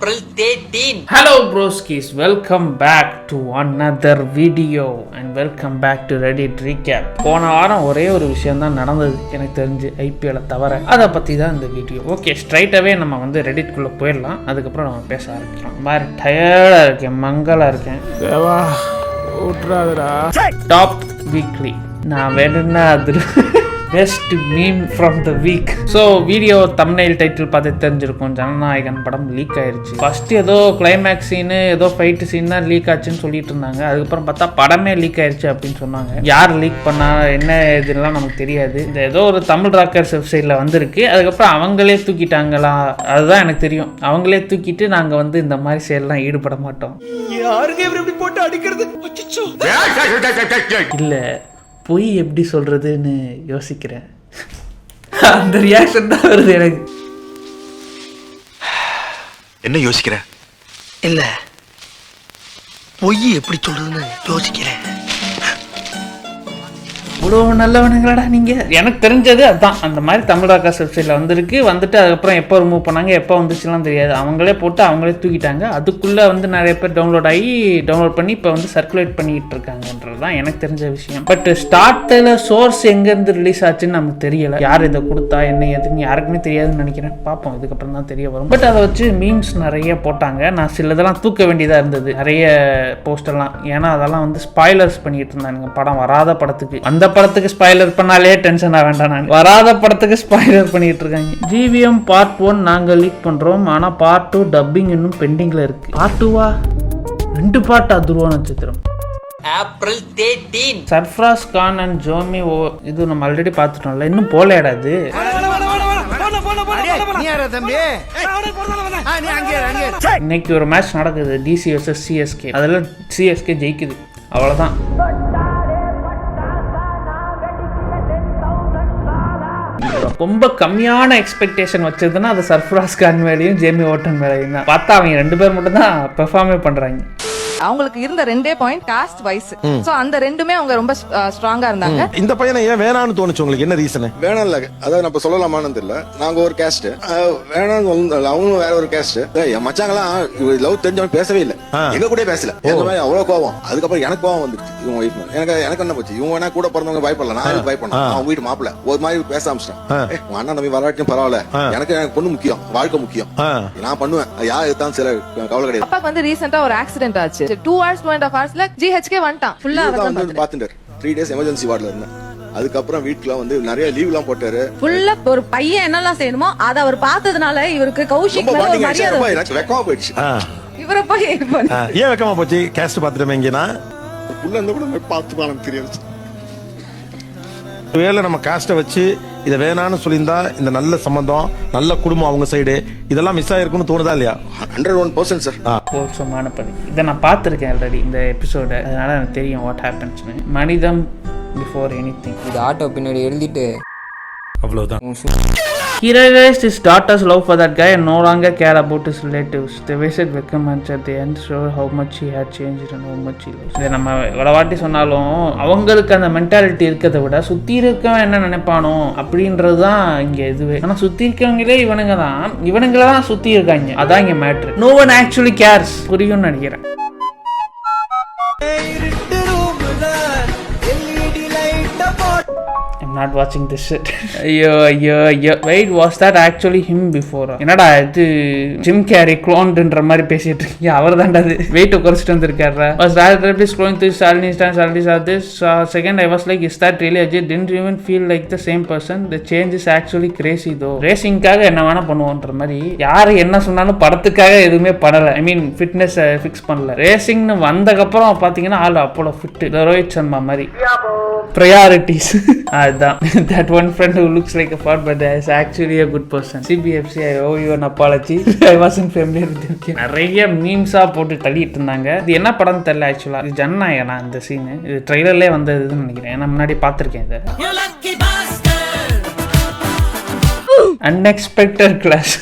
April 13. Hello broskies, welcome back to another video and welcome back to Reddit recap. போன வாரம் ஒரே ஒரு விஷயம் தான் நடந்தது எனக்கு தெரிஞ்சு ஐபிஎல் தவிர, அதை பற்றி தான் இந்த வீடியோ. ஓகே, ஸ்ட்ரைட்டாகவே நம்ம வந்து ரெடிட்குள்ளே போயிடலாம். அதுக்கப்புறம் நம்ம பேச ஆரம்பிக்கலாம். மாதிரி டயர்டாக இருக்கேன், மங்கலாக இருக்கேன். டாப் வீக்லி நான் வேணும்னா அது best meme from the week. So video thumbnail title பார்த்து தெரிஞ்சிருக்கும், ஜனநாயகன் படம் லீக் ஆயிடுச்சு. ஃபர்ஸ்ட் ஏதோ கிளைமேக்ஸ் சீனு ஏதோ ஃபைட்டு சீன் தான் லீக் ஆச்சுன்னு சொல்லிட்டு இருந்தாங்க. அதுக்கப்புறம் பார்த்தா படமே லீக் ஆயிடுச்சு அப்படின்னு சொன்னாங்க. யார் லீக் பண்ணா என்ன இதெல்லாம் நமக்கு தெரியாது. இந்த ஏதோ ஒரு தமிழ் ராக்கர்ஸ் வெப்சைட்டில் வந்திருக்கு. அதுக்கப்புறம் அவங்களே தூக்கிட்டாங்களா அதுதான் எனக்கு தெரியும். அவங்களே தூக்கிட்டு நாங்கள் வந்து இந்த மாதிரி செயல்லாம் ஈடுபட மாட்டோம். இல்லை பொய் எப்படி சொல்றதுன்னு யோசிக்கிறேன். அந்த ரியாக்ஷன் தான் வருது எனக்கு. என்ன யோசிக்கிற? இல்ல பொய் எப்படி சொல்றதுன்னு யோசிக்கிறேன். இவ்வளோ நல்லவனுங்களாடா நீங்கள். எனக்கு தெரிஞ்சது அதுதான். அந்த மாதிரி தமிழ் ராக்கர்ஸ் வெப்சைட்டில் வந்துருக்கு. வந்துட்டு அதுக்கப்புறம் எப்போ ரிமூவ் பண்ணாங்க, எப்போ வந்துச்சுலாம் தெரியாது. அவங்களே போட்டு அவங்களே தூக்கிட்டாங்க. அதுக்குள்ளே வந்து நிறைய பேர் டவுன்லோட் பண்ணி இப்போ வந்து சர்க்குலேட் பண்ணிக்கிட்டு இருக்காங்கன்றது தான் எனக்கு தெரிஞ்ச விஷயம். பட் ஸ்டார்டில் சோர்ஸ் எங்கேருந்து ரிலீஸ் ஆச்சுன்னு நமக்கு தெரியலை. யார் இதை கொடுத்தா என்ன எதுன்னு யாருக்குமே தெரியாதுன்னு நினைக்கிறேன். பார்ப்போம், இதுக்கப்புறம் தான் தெரிய வரும். பட் அதை வச்சு மீம்ஸ் நிறைய போட்டாங்க. நான் சிலதெல்லாம் தூக்க வேண்டியதாக இருந்தது, நிறைய போஸ்டெல்லாம். ஏன்னா அதெல்லாம் வந்து ஸ்பாய்லர்ஸ் பண்ணிட்டு இருந்தாங்க. படம் வராத படத்துக்கு, அந்த படத்துக்கு ஸ்பாய்லர் பண்ணாலே டென்ஷன் ஆக வேண்டாம். நான் வராத படத்துக்கு ஸ்பாய்லர் பண்ணிட்டு இருக்காங்க. ஜிவிஎம் பார்ட் 1 நாங்கள் லீக் பண்றோம், ஆனா பார்ட் 2 டப்பிங் இன்னும் பெண்டிங்ல இருக்கு. பார்ட் 2வா? 2 பார்ட்டா? துருவ நட்சத்திரம் April 13. சர்ஃப்ராஸ் கான் அண்ட் ஜோமி இது நம்ம ஆல்ரெடி பார்த்துட்டோம்ல, இன்னும் போலேடாது. இன்னைக்கு ஒரு மேட்ச் நடக்குது, டிசி வர்சஸ் சிஎஸ்கே. அதில் சிஎஸ்கே ஜெயிக்குது, அவ்வளோதான். ரொம்ப கம்மியான எக்ஸ்பெக்டேஷன் வச்சதுன்னா அது சர்ஃப்ராஸ் கான் மேலேயும் ஜேமி ஓட்டன் மேலேயும் தான். பார்த்தா அவங்க 2 பேர் மட்டும் தான் பெர்ஃபார்மே பண்றாங்க. அவங்களுக்கு இருந்த 2 பாயிண்ட் காஸ்ட் வைஸ். சோ அந்த ரெண்டுமே அவங்க ரொம்ப ஸ்ட்ராங்கா இருந்தாங்க. இந்த பையனை ஏன் வேணான்னு தோணுச்சு உங்களுக்கு? என்ன ரீசன்? வேணாம் இல்ல, அதாவது நம்ம சொல்லலாமான்னு தெரியல. நாங்க ஒரு கேஸ்ட், வேணாம் அவங்களும் வேற ஒரு கேஸ்ட். என் மச்சாங்கலாம் லவ் தெரிஞ்சவன் பேசவே இல்ல, எங்க கூட பேசல. எங்க மாதிரி அவ்வளவு கோவம். அதுக்கப்புறம் எனக்கு கோவம் வந்துருச்சு இவங்க ஒய்ஃப். எனக்கு என்ன போச்சு, இவங்க வேணா கூட பிறந்தவங்க பயப்படல, நான் பயப்படணும். அவங்க வீட்டு மாப்பிள்ள ஒரு மாதிரி பேச ஆரம்பிச்சிட்டேன். உங்க அண்ணன் தம்பி வராட்டியும் பரவாயில்ல, எனக்கு பொண்ணு முக்கியம், வாழ்க்கை முக்கியம், நான் பண்ணுவேன். யார் எடுத்தாலும் சில கவலை கிடையாது. அப்பாக்கு வந்து ரீசெண்டா ஒரு ஆக்சிடென்ட் ஆச்சு. 2 hours 2.5 hours GHK வந்துட்டான். ஃபுல்லா வந்து பாத்துட்டாரு. 3 days எமர்ஜென்சி வார்டுல இருந்தேன். அதுக்கப்புறம் வீட்டுல வந்து நிறைய லீவ் எல்லாம் போட்டாரு. ஃபுல்லா ஒரு பையன் என்னெல்லாம் செய்யணுமோ அதை அவர் பார்த்ததுனால இவருக்கு கௌஷிக் மேல ஒரு மரியாதை. எனக்கு வெக்கமா போயிடுச்சு. இவரை போய் ஏன் வெக்கமா போச்சு? கேஸ்ட் பாத்துட்டோமே இங்கனா உள்ள இருந்து கூட பார்த்து பாலம் தெரியாது. வேலை நம்ம காஸ்ட்டை வச்சு இதை வேணான்னு சொல்லியிருந்தா இந்த நல்ல சம்பந்தம், நல்ல குடும்பம் அவங்க சைடு இதெல்லாம் மிஸ் ஆயிருக்குன்னு தோணுதா இல்லையா? 101% சார். மோசமான படி. இதை நான் பார்த்துருக்கேன் ஆல்ரெடி இந்த எபிசோட, அதனால எனக்கு தெரியும் வாட் ஹேப்பன்ஸ்னு. மனிதம் பிஃபோர் எனிதிங். இது ஆட்டோ பின்னாடி எழுதிட்டு அவ்வளவுதான். He realized his daughter's love for that guy and no longer cared about his relatives. The visit Vikram and at the end showed how much he had changed and how much he lost. இதை நம்ம எவ்வளோ வாட்டி சொன்னாலும் அவங்களுக்கு அந்த mentality இருக்கிறத விட சுற்றி இருக்கவன் என்ன நினைப்பானோ அப்படின்றது தான் இங்கே இதுவே. ஆனால் சுற்றி இருக்கவங்களே இவனுங்களை தான் சுற்றி இருக்காங்க. அதான் இங்கே matter. No one actually cares. புரியும்னு நினைக்கிறேன். Not watching this shit. ஐயோ. Wait, was that actually him before? என்னடா இது ஜிம் கேரி க்ளோன்ன்ற மாதிரி பேசிட்டு இருக்கீங்க? அவர் தான்டா அது வெயிட் குறைச்சிட்டு வந்திருக்காரு. Was rapidly scrolling through Shalini saw this. Second I was like, is that really Ajay? Didn't even feel like the same person. The change is actually crazy though. ரேசிங்காக என்ன வேணா பண்ணுவோன்ற மாதிரி யாரு என்ன சொன்னாலும் படத்துக்காக எதுவுமே பண்ணல. ஐ மீன் ஃபிட்னஸ் ஃபிக்ஸ் பண்ணல. ரேசிங்னு வந்ததுக்கப்புறம் பார்த்தீங்கன்னா ஆள் அப்போலோ ஃபிட், ரோஹித் சர்மா மாதிரி. Priorities. That one friend who looks like a fraud but is actually a good person. CBFC, I owe you an apology. I wasn't familiar with him. நிறைய மீம்ஸா போட்டு தள்ளிட்டு இருந்தாங்க. இது என்ன படம் தெரியல ஆக்சுவலா. இது ஜனநாயகனா இந்த சீன்? இது ட்ரெய்லர்லயே வந்ததுன்னு நினைக்கிறேன். நான் முன்னாடி பார்த்திருக்கேன் இதை. Unexpected clash.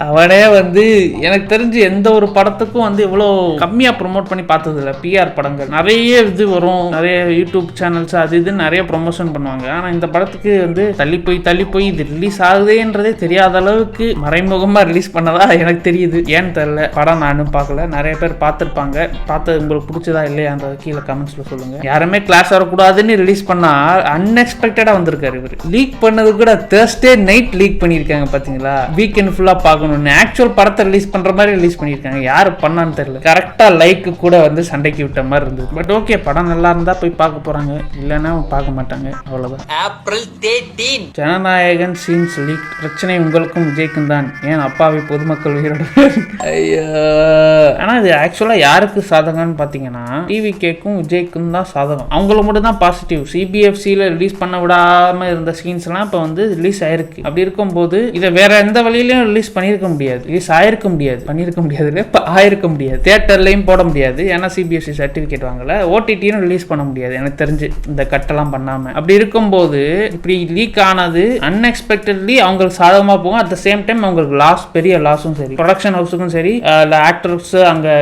அவனே வந்து எனக்கு தெரிஞ்சு எந்த ஒரு படத்துக்கும் வந்து இவ்வளோ கம்மியாக ப்ரொமோட் பண்ணி பார்த்தது இல்லை. பிஆர் படங்கள் நிறைய இது வரும், நிறைய யூடியூப் சேனல்ஸ் அது இதுன்னு நிறைய ப்ரொமோஷன் பண்ணுவாங்க. ஆனால் இந்த படத்துக்கு வந்து தள்ளி போய் இது ரிலீஸ் ஆகுதேன்றதே தெரியாத அளவுக்கு மறைமுகமாக ரிலீஸ் பண்ணதா எனக்கு தெரியுது. ஏன்னு தெரியல, படம் நானும் பார்க்கல, நிறைய பேர் பார்த்துருப்பாங்க. பார்த்தது உங்களுக்கு பிடிச்சதா இல்லையான்றத கீழே கமெண்ட்ஸில் சொல்லுங்க. யாருமே கிளாஸ் வரக்கூடாதுன்னு ரிலீஸ் பண்ணா அன்எக்ஸ்பெக்டடாக வந்திருக்காரு இவர். லீக் பண்ணது கூட Thursday நைட் லீக் பண்ணியிருக்காங்க பார்த்தீங்களா, வீக்கெண்ட் ஃபுல்லாக பார்க்கணும்னு. ஆக்சுவல் படத்தை ரிலீஸ் பண்ணுற மாதிரி ரிலீஸ் பண்ணியிருக்காங்க. யார் பண்ணான்னு தெரியல. கரெக்டாக லைக்கு கூட வந்து சண்டைக்கு விட்ட மாதிரி இருந்தது. பட் ஓகே, படம் நல்லா இருந்தால் போய் பார்க்க போகிறாங்க, இல்லைன்னா பார்க்க மாட்டாங்க, அவ்வளோதான். April 13. Jananayagan scenes leak. பிரச்சனை உங்களுக்கும் விஜய்க்கும் தான், ஏன் அப்பாவி பொதுமக்கள் உயிரோட. ஐயோ, ஆனால் இது ஆக்சுவலாக யாருக்கு சாதகம்னு பார்த்தீங்கன்னா டிவிகேக்கும் விஜய்க்கும் தான் சாதகம். அவங்களுக்கு மட்டும் தான் பாசிட்டிவ். சிபிஎஃப்சியில் ரிலீஸ் பண்ண விடாமல் இருந்த சீன்ஸ்லாம் இப்போ வந்து ரிலீஸ் ஆயிருக்கு. அப்படி இருக்கும்போது இதை வேற எந்த வழியிலையும் ரிலீஸ் பண்ணியிருக்க முடியாது, ரிலீஸ் ஆயிருக்க முடியாது, பண்ணியிருக்க முடியாது, இப்போ ஆயிருக்க முடியாது. தியேட்டர்லையும் போட முடியாது, ஏன்னா சிபிஎஃப்சி சர்டிஃபிகேட் வாங்கல. ஓடிடியும் ரிலீஸ் பண்ண முடியாது எனக்கு தெரிஞ்சு, இந்த கட்டெல்லாம் பண்ணாமல். அப்படி இருக்கும்போது இப்படி லீக் ஆனது அன்எக்ஸ்பெக்டட்லி அவங்களுக்கு சாதகமாக போகும். அட் த சேம் டைம் அவங்களுக்கு லாஸ், பெரிய லாஸும் சரி, ப்ரொடக்ஷன் ஹவுஸுக்கும் சரி, ஆக்டர்ஸ் அங்கே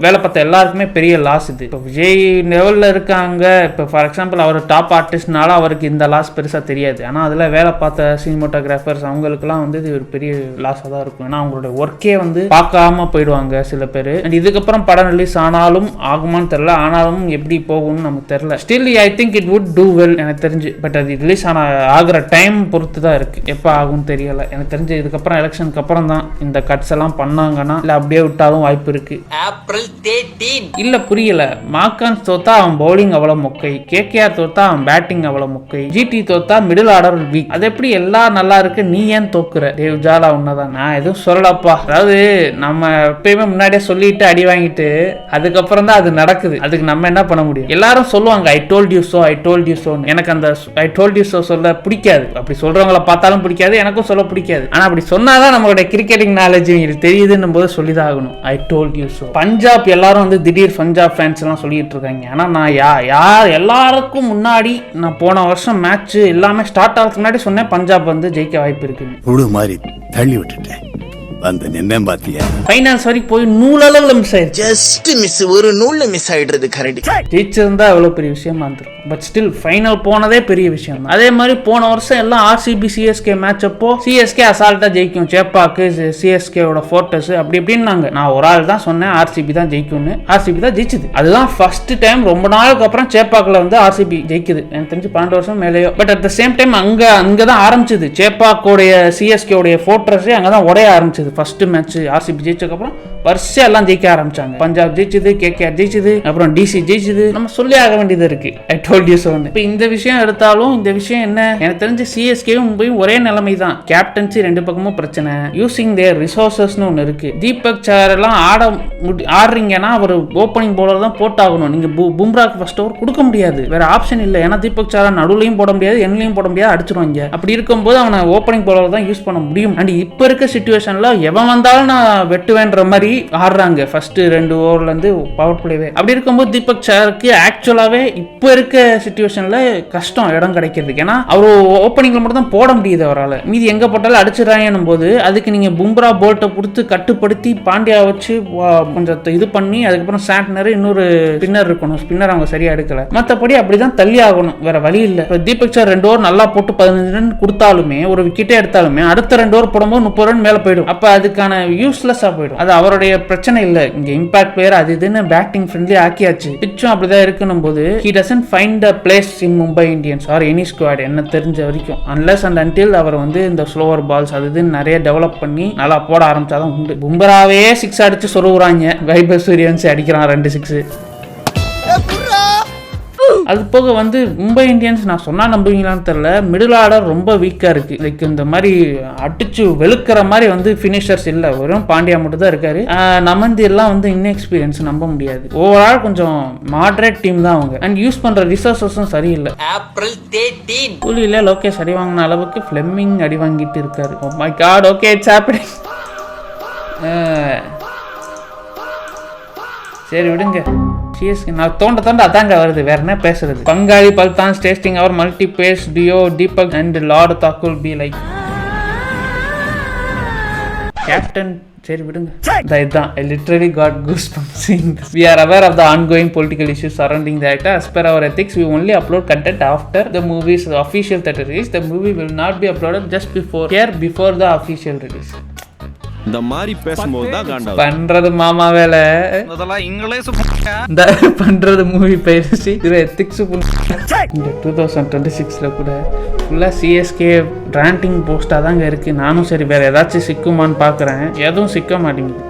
வேலை பார்த்த எல்லாருக்குமே பெரிய லாஸ் இது. இப்போ விஜய் லெவலில் இருக்காங்க, இப்போ ஃபார் எக்ஸாம்பிள் அவர் டாப் ஆர்டிஸ்ட்னால அவருக்கு இந்த லாஸ் பெருசாக தெரியாது. ஆனால் அதில் வேலை பார்த்த சினிமோட்டோகிராஃபர்ஸ் அவங்களுக்குலாம் வந்து இது ஒரு பெரிய லாஸாக தான் இருக்கும். ஏன்னா அவங்களோட ஒர்க்கே வந்து பார்க்காம போயிடுவாங்க சில பேர். அண்ட் இதுக்கப்புறம் படம் ரிலீஸ் ஆனாலும் ஆகுமான்னு தெரியல, ஆனாலும் எப்படி போகும்னு நமக்கு தெரியல. Still I think it would two well எனக்கு தெரிஞ்சு. பட் அது ரிலீஸ் ஆகிற டைம் பொறுத்து தான் இருக்கு, எப்போ ஆகும்னு தெரியல எனக்கு தெரிஞ்சு. இதுக்கப்புறம் எலெக்ஷனுக்கு அப்புறம் தான் இந்த கட்ஸ் எல்லாம் பண்ணாங்கன்னா, இல்லை அப்படியே விட்டாலும் வாய்ப்பு இருக்கு. April 13. இல்ல புரியல, மார்க்கன்ஸ் தோத்தா அவன் பவுலிங் அவ்வளவு மொக்கை, கேகேஆர் தோத்தா அவன் பேட்டிங் அவ்வளவு மொக்கை, ஜிடி தோத்தா மிடில் ஆர்டர் வீக். அது எப்படி எல்லாம் நல்லா இருக்கு, நீ ஏன் தோக்குற? டேவ் ஜாலா உன்னதான், நான் எதுவும் சொல்லலப்பா. அதாவது நம்ம எப்பயுமே முன்னாடியே சொல்லிட்டு அடி வாங்கிட்டு அதுக்கப்புறம் தான் அது நடக்குது. அதுக்கு நம்ம என்ன பண்ண முடியும்? எல்லாரும் சொல்லுவாங்க I told you so, I told you so. எனக்கு அந்த ஐ டோல்ட் யூ சோ சொல்ல பிடிக்காது. அப்படி சொல்றவங்களை பார்த்தாலும் பிடிக்காது, எனக்கும் சொல்ல பிடிக்காது. ஆனா அப்படி சொன்னாதான் நம்மளுடைய கிரிக்கெட்டிங் நாலேஜ் தெரியுதுன்னும் போது சொல்லிதான் ஆகணும் I told you so. Punjab எல்லாரும் வந்து திடீர் பஞ்சாப் ஃபேன்ஸ் எல்லாம் சொல்லிட்டு இருக்காங்க. ஆனா நான் யார் எல்லாருக்கும் முன்னாடி நான் போன வருஷம் மேட்ச் எல்லாமே ஸ்டார்ட் ஆகிறதுக்கு முன்னாடி சொன்னேன் பஞ்சாப் வந்து ஜெயிக்க வாய்ப்பு இருக்குன்னு. மாதிரி தள்ளி விட்டுட்டேன், வந்து நின்னே பாத்தியா. ஃபைனல்ஸ் வரைக்கும் போய் நூலளவுல மிஸ் ஆயிடுச்சு. ஜஸ்ட் மிஸ், ஒரு நூல்ல மிஸ் ஆயிடுறது கரெக்ட். ஜெயிச்சிருந்தா எவ்வளவு பெரிய விஷயமா இருந்திருக்கும். பட் ஸ்டில் ஃபைனல் போனதே பெரிய விஷயம் தான். அதே மாதிரி போன வருஷம் எல்லாம் ஆர்சிபி சிஎஸ்கே மேட்ச் அப்போ சிஎஸ்கே அசால்ட்டா ஜெயிக்கும், சேப்பாக்கு சிஎஸ்கேவோட ஃபோர்டஸ் அப்படி இப்படின்னாங்க. நான் ஒரு ஆள் தான் சொன்னேன் ஆர்சிபி தான் ஜெயிக்கும்னு, ஆர்சிபி தான் ஜெயிச்சுது. அதுதான் ஃபர்ஸ்ட் டைம் ரொம்ப நாளுக்கு அப்புறம் சேப்பாக்கில் வந்து ஆர்சிபி ஜெயிக்குது. எனக்கு தெரிஞ்சு 12 வருஷம் மேலேயோ. But at the same time அங்கதான் ஆரம்பிச்சது சேப்பாக்கோடைய சிஎஸ்கேவுடைய ஃபோர்ட்ரஸே அங்கதான் உடைய ஆரம்பிச்சது. ஃபர்ஸ்ட் மேட்ச் ஆர்சிபி ஜெயிச்சதுக்கு அப்புறம் வரிசையா எல்லாம் ஜெயிக்க ஆரம்பிச்சாங்க. பஞ்சாப் ஜெயிச்சது, கேகேஆர் ஜெயிச்சது, அப்புறம் டிசி ஜெயிச்சது. நம்ம சொல்லி ஆக வேண்டியது இருக்கு ஐ டோல்ட் யூ சோ. இப்போ இந்த விஷயம் எடுத்தாலும் இந்த விஷயம் என்ன, எனக்கு தெரிஞ்சு சிஎஸ்கேவும் மும்பையும் ஒரே நிலைமை தான். கேப்டன்சி ரெண்டு பக்கமும் பிரச்சனை. யூசிங் தேர் ரிசோர்சஸ்னு ஒன்று இருக்கு. தீபக் சார் எல்லாம் ஆடுறீங்கன்னா அவர் ஓப்பனிங் பவுலர் தான் போட்டாகணும். நீங்க பும்ராக்கு ஃபர்ஸ்ட் ஓவர் கொடுக்க முடியாது, வேற ஆப்ஷன் இல்லை. ஏன்னா தீபக் சார் நடுவுலையும் போட முடியாது, எண்ணிலையும் போட முடியாது, அடிச்சிருவாங்க. அப்படி இருக்கும்போது அவனை ஓப்பனிங் பவுலர் தான் யூஸ் பண்ண முடியும். அண்ட் இப்போ இருக்க சிச்சுவேஷன்ல எவன் வந்தாலும் நான் வெட்டுவேன்ற மாதிரி ஆடுறாங்க ஃபர்ஸ்ட் 2 ஓவர்ல இருந்து பவர் பிளேவே. அப்படி இருக்கும்போது தீபக் சாருக்கு ஆக்சுவலாவே இப்போ இருக்க சிச்சுவேஷன்ல கஷ்டம் இடம் கிடைக்கிறதுக்கு. ஏன்னா அவர் ஓப்பனிங்ல மட்டும் தான் போட முடியுது அவரால். மீதி எங்க போட்டாலும் அடிச்சிடறாங்கன்னும் போது அதுக்கு நீங்க பும்ரா போல்ட்டை கொடுத்து கட்டுப்படுத்தி பாண்டியா வச்சு கொஞ்சம் இது பண்ணி அதுக்கப்புறம் சாண்ட்னர் இன்னொரு ஸ்பின்னர் இருக்கணும். ஸ்பின்னர் அவங்க சரியா எடுக்கல. மற்றபடி அப்படிதான் தள்ளி ஆகணும், வேற வழி இல்லை. தீபக் சார் 2 ஓவர் நல்லா போட்டு 15 ரன் கொடுத்தாலுமே, ஒரு விக்கெட்டே எடுத்தாலுமே அடுத்த 2 ஓவர் போடும்போது 30 ரன் மேல போயிடும். அப்ப அதுக்கான யூஸ்லெஸ்ஸா போயிடும். அது அவருடைய பிரச்சனை இல்லை. இங்க இம்பாக்ட் பிளேயர் அது இதுன்னு பேட்டிங் ஃப்ரெண்ட்லி ஆக்கியாச்சு. பிச்சும் அப்படிதான் இருக்கணும் போது he doesn't find a place in Mumbai Indians or any squad என்ன தெரிஞ்ச வரைக்கும், unless and until அவர் வந்து இந்த ஸ்லோவர் பால்ஸ் அது இதுன்னு நிறைய டெவலப் பண்ணி நல்லா போட ஆரம்பிச்சாதான் உண்டு. பும்ராவே 6 அடிச்சு சொருகுறாங்க, வைபவ் சூரியவன்சி அடிக்கிறான் 2 6. அது போக வந்து மும்பை இந்தியன்ஸ் நான் சொன்னா நம்புவீங்களான்னு தெரியல, மிடில் ஆர்டர் ரொம்ப வீக்கா இருக்கு. லைக் இந்த மாதிரி அடிச்சு வெளுக்கிற மாதிரி வந்து ஃபினிஷர்ஸ் இல்ல, வெறும் பாண்டியா மட்டும் தான் இருக்காரு. நமந்தி எல்லாம் வந்து இன்எக்ஸ்பீரியன்ஸ் நம்ப முடியாது. ஓவரால் கொஞ்சம் மாடரேட் டீம் தான் அவங்க. அண்ட் யூஸ் பண்ற ரிசோர்ஸஸும் சரியில்லை. April 13. கூலியில லோகேஷ் அடி வாங்கின அளவுக்கு ஃபிளெமிங் அடி வாங்கிட்டு இருக்காரு. Oh my God, okay it's happening. சரி விடுங்க. நான் தோண்ட அதாங்க வருது, வேற என்ன பேசுறது. பங்காளி பல்தான் டேஸ்டிங் அவர் multi pace duo Deepak and lord Thakur be like captain சரி விடுங்க. இதுதான் I literally got goosebumps seeing this. We are aware of the ongoing political issues surrounding the actor. As per our ethics, we only upload content after the movie's official theater release. The movie will not be uploaded just before the official release. இந்த மாதிரி பேசும்போது தான் காண்டா பண்றது மாமா வேலை. அதெல்லாம் English இந்த பண்றது மூவி பயிற்சி இது எத்திக்ஸ். இந்த 2026ல கூட ஃபுல்லா சிஎஸ்கே ராண்டிங் போஸ்டா தாங்க இருக்கு. நானும் சரி வேற ஏதாச்சும் சிக்குமான்னு பாக்குறேன், எதுவும் சிக்க மாட்டேங்குது.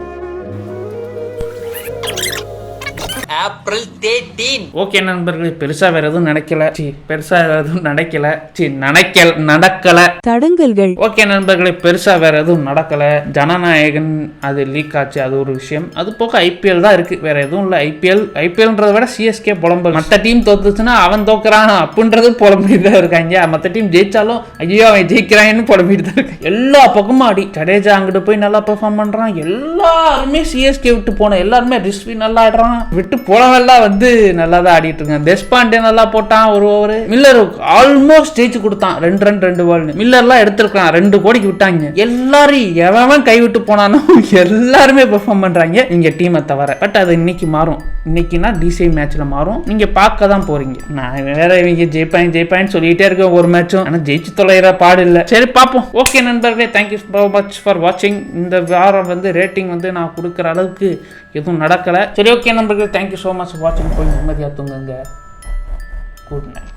ஏப்ரல் 13. ஓகே நண்பர்களே, பெருசா வேற எதுவும் நடக்கல. தடங்கல்கள். ஓகே நண்பர்களே, பெருசா வேற எதுவும் நடக்கல. ஜனநாயகன் அது லீக் ஆச்சு, அது ஒரு விஷயம். அது போக ஐபிஎல் தான் இருக்கு, வேற எதுவும் இல்லை. ஐபிஎல்ன்றத விட சிஎஸ்கே புலம்பல். மற்ற டீம் தோத்துச்சுன்னா அவன் தோக்குறான் அப்படின்றது புலம்பிட்டு தான் இருக்காங்க. மற்ற டீம் ஜெயிச்சாலும் ஐயோ அவன் ஜெயிக்கிறான்னு புலம்பிட்டு தான் இருக்காங்க. எல்லா பக்கமும் ஆடி ஜடேஜா அங்கிட்டு போய் நல்லா பெர்ஃபார்ம் பண்றான். எல்லாருமே சிஎஸ்கே விட்டு போன எல்லாருமே ரிஸ்வி நல்லா ஆடுறான். விட்டு போனவெல்லாம் வந்து நல்லா தான் ஆடிட்டு இருக்காங்க. தேஷ்பாண்டே நல்லா போட்டான் ஒரு ஓவர். மில்லர் ஆல்மோஸ்ட் ஜெயிச்சு கொடுத்தான் 2 ரன் 2 பால். மில்லர்லாம் எடுத்திருக்கான் 2 கோடிக்கு விட்டாங்க. எல்லாரும் எவன் கை விட்டு போனானோ எல்லாருமே பெர்ஃபார்ம் பண்றாங்க இங்க டீமை தவிர. பட் அது இன்னைக்கு மாறும். இன்னைக்குன்னா டிசிஐ மேட்ச்ல மாறும். நீங்க பார்க்க தான் போறீங்க. நான் வேற இவங்க ஜெயிப்பான்னு சொல்லிட்டே இருக்கேன் ஒரு மேட்சும், ஆனா ஜெயிச்சு தொலைகிற பாடு இல்லை. சரி பார்ப்போம். ஓகே நண்பர்களே, தேங்க்யூ ஸோ மச் ஃபார் வாட்சிங். இந்த வாரம் வந்து ரேட்டிங் வந்து நான் கொடுக்குற அளவுக்கு எதுவும் நடக்கல. சரி ஓகே நண்பர்களே, தேங்க்யூ ஸோ மச் வாட்சிங். போய் நிம்மதியாக தூங்குங்க. Good night.